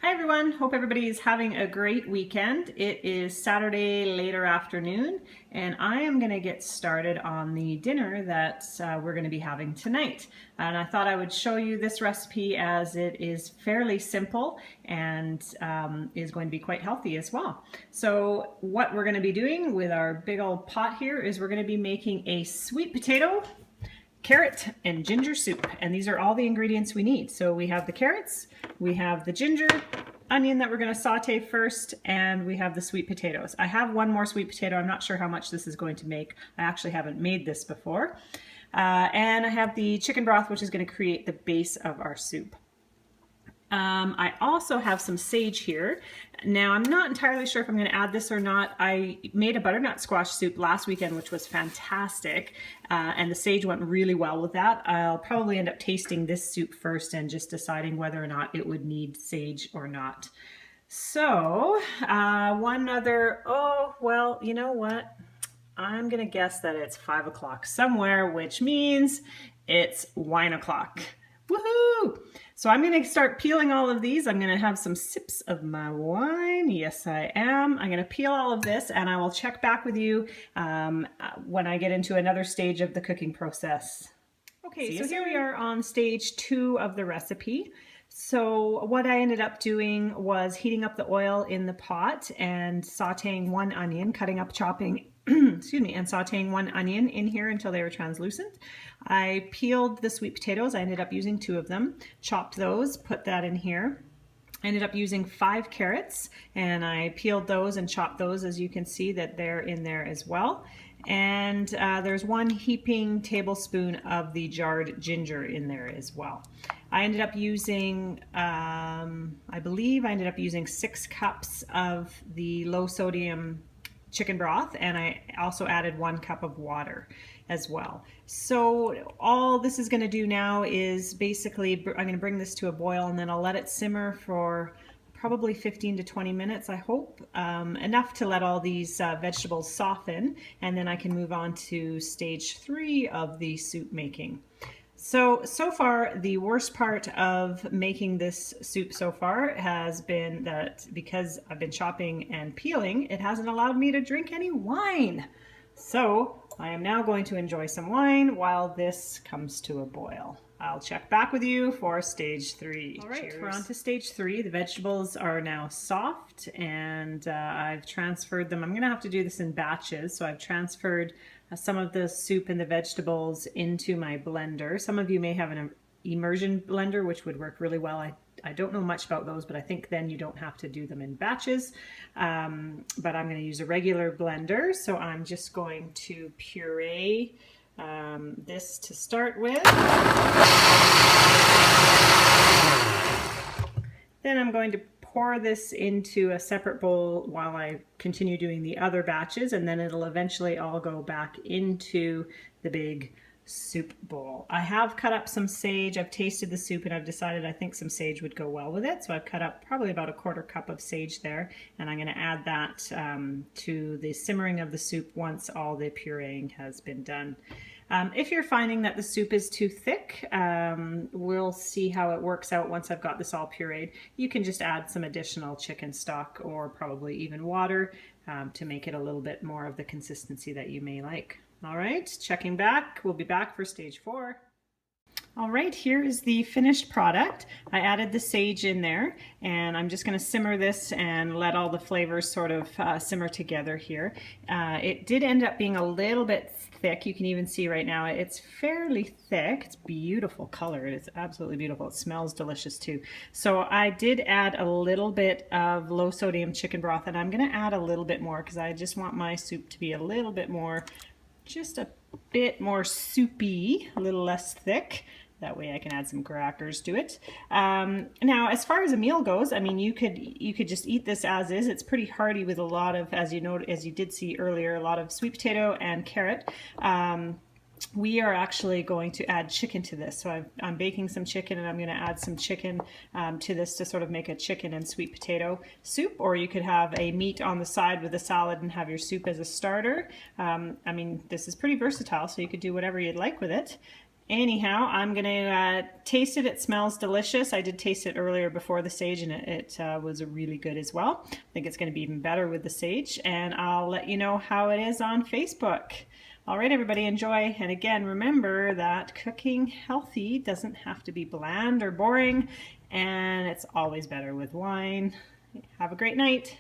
Hi everyone, hope everybody is having a great weekend. It is Saturday later afternoon and I am going to get started on the dinner that we're going to be having tonight. And I thought I would show you this recipe as it is fairly simple and is going to be quite healthy as well. So what we're going to be doing with our big old pot here is we're going to be making a sweet potato, carrot and ginger soup, and these are all the ingredients we need. So we have the carrots, we have the ginger, onion that we're going to saute first, and we have the sweet potatoes. I have one more sweet potato. I'm not sure how much this is going to make. I actually haven't made this before. And I have the chicken broth, which is going to create the base of our soup. I also have some sage here. Now, I'm not entirely sure if I'm going to add this or not. I made a butternut squash soup last weekend, which was fantastic, and the sage went really well with that. I'll probably end up tasting this soup first and just deciding whether or not it would need sage or not. So, one other, oh, well, you know what? I'm going to guess that it's 5 o'clock somewhere, which means it's wine o'clock. Woohoo! So I'm going to start peeling all of these. I'm going to have some sips of my wine. Yes, I am. I'm going to peel all of this and I will check back with you when I get into another stage of the cooking process. Okay, so here we are on stage 2 of the recipe. So what I ended up doing was heating up the oil in the pot and sauteing one onion, chopping excuse me, and sauteing one onion in here until they were translucent. I peeled the sweet potatoes. I ended up using 2 of them, chopped those, put that in here. I ended up using 5 carrots and I peeled those and chopped those, as you can see that they're in there as well. And there's 1 heaping tablespoon of the jarred ginger in there as well. I ended up using, I believe I ended up using 6 cups of the low sodium chicken broth, and I also added 1 cup of water as well. So all this is going to do now is basically I'm going to bring this to a boil and then I'll let it simmer for probably 15 to 20 minutes, I hope, enough to let all these vegetables soften, and then I can move on to stage 3 of the soup making. So far, the worst part of making this soup so far has been that because I've been chopping and peeling, it hasn't allowed me to drink any wine. So I am now going to enjoy some wine while this comes to a boil. I'll check back with you for stage 3. All right, cheers. We're on to stage 3. The vegetables are now soft and I've transferred them. I'm going to have to do this in batches, so I've transferred some of the soup and the vegetables into my blender. Some of you may have an immersion blender, which would work really well. I don't know much about those, but I think then you don't have to do them in batches. But I'm going to use a regular blender, so I'm just going to puree this to start with. Then I'm going to pour this into a separate bowl while I continue doing the other batches, and then it'll eventually all go back into the big soup bowl. I have cut up some sage. I've tasted the soup and I've decided I think some sage would go well with it. So I've cut up probably about a 1/4 cup of sage there, and I'm going to add that to the simmering of the soup once all the pureeing has been done. If you're finding that the soup is too thick, we'll see how it works out once I've got this all pureed. You can just add some additional chicken stock or probably even water to make it a little bit more of the consistency that you may like. All right, checking back. We'll be back for stage 4. All right, here is the finished product. I added the sage in there, and I'm just going to simmer this and let all the flavors sort of simmer together here. It did end up being a little bit thick. You can even see right now it's fairly thick. It's beautiful color. It's absolutely beautiful. It smells delicious too. So I did add a little bit of low sodium chicken broth, and I'm going to add a little bit more because I just want my soup to be a little bit more, just a bit more soupy, a little less thick. That way I can add some crackers to it. Now, as far as a meal goes, I mean, you could just eat this as is. It's pretty hearty with a lot of, as you did see earlier, a lot of sweet potato and carrot. We are actually going to add chicken to this. So I'm baking some chicken, and I'm going to add some chicken to this to sort of make a chicken and sweet potato soup. Or you could have a meat on the side with a salad and have your soup as a starter. I mean, this is pretty versatile, so you could do whatever you'd like with it. Anyhow, I'm going to taste it. It smells delicious. I did taste it earlier before the sage, and it was really good as well. I think it's going to be even better with the sage, and I'll let you know how it is on Facebook. All right, everybody, enjoy. And again, remember that cooking healthy doesn't have to be bland or boring, and it's always better with wine. Have a great night.